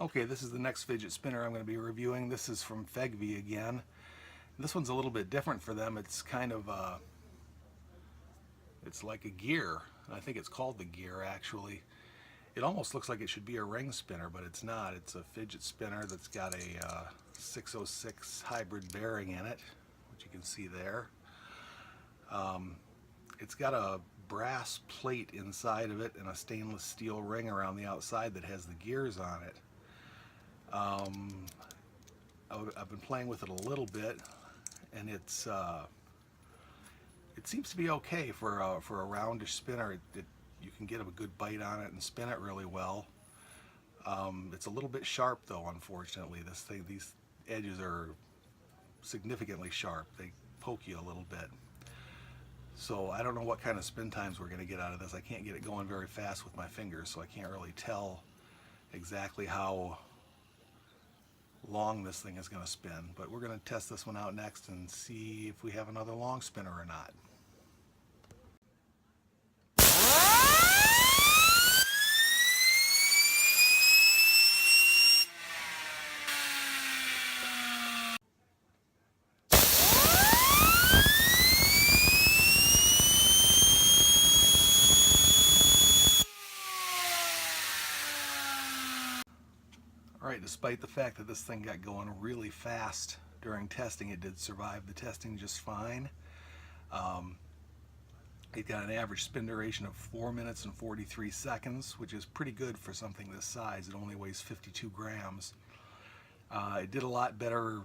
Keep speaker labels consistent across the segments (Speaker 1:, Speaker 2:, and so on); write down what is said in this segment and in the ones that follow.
Speaker 1: Okay, this is the next fidget spinner I'm going to be reviewing. This is from FEGVE again. This one's a little bit different for them. It's kind of it's like a gear. I think it's called the gear actually. It almost looks like it should be a ring spinner, but it's not. It's a fidget spinner that's got a 606 hybrid bearing in it, which you can see there. It's got a brass plate inside of it and a stainless steel ring around the outside that has the gears on it. I've been playing with it a little bit, and it seems to be okay for a roundish spinner. You can get a good bite on it and spin it really well. It's a little bit sharp though, unfortunately. These edges are significantly sharp. They poke you a little bit. So I don't know what kind of spin times we're going to get out of this. I can't get it going very fast with my fingers, so I can't really tell exactly how long this thing is going to spin. But we're going to test this one out next and see if we have another long spinner or not. Alright, despite the fact that this thing got going really fast during testing, it did survive the testing just fine. It got an average spin duration of 4 minutes and 43 seconds, which is pretty good for something this size. It only weighs 52 grams. It did a lot better.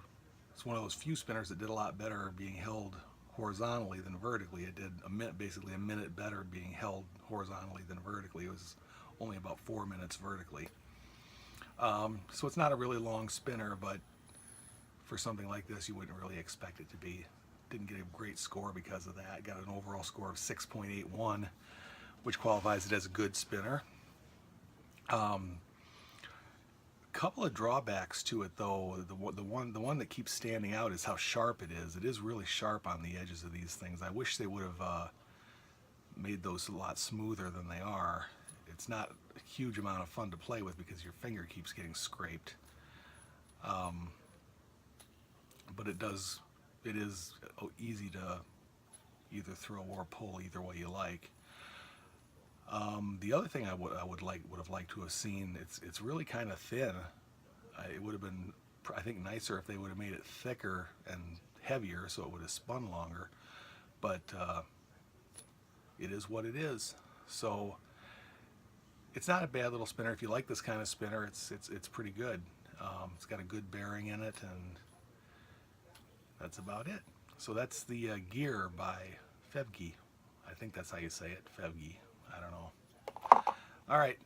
Speaker 1: It's one of those few spinners that did a lot better being held horizontally than vertically. It did basically a minute better being held horizontally than vertically. It was only about 4 minutes vertically. So it's not a really long spinner, but for something like this you wouldn't really expect it to be. Didn't get a great score because of that. Got an overall score of 6.81, which qualifies it as a good spinner. Couple of drawbacks to it though. The one that keeps standing out is how sharp it is. It is really sharp on the edges of these things. I wish they would have made those a lot smoother than they are. It's not a huge amount of fun to play with because your finger keeps getting scraped. But it is easy to either throw or pull either way you like. The other thing I would have liked to have seen, it's really kind of thin. It would have been, I think, nicer if they would have made it thicker and heavier so it would have spun longer. But it is what it is. So it's not a bad little spinner. If you like this kind of spinner, it's pretty good. It's got a good bearing in it, and that's about it. So that's the Gear by FEGVE. I think that's how you say it, FEGVE. I don't know. All right.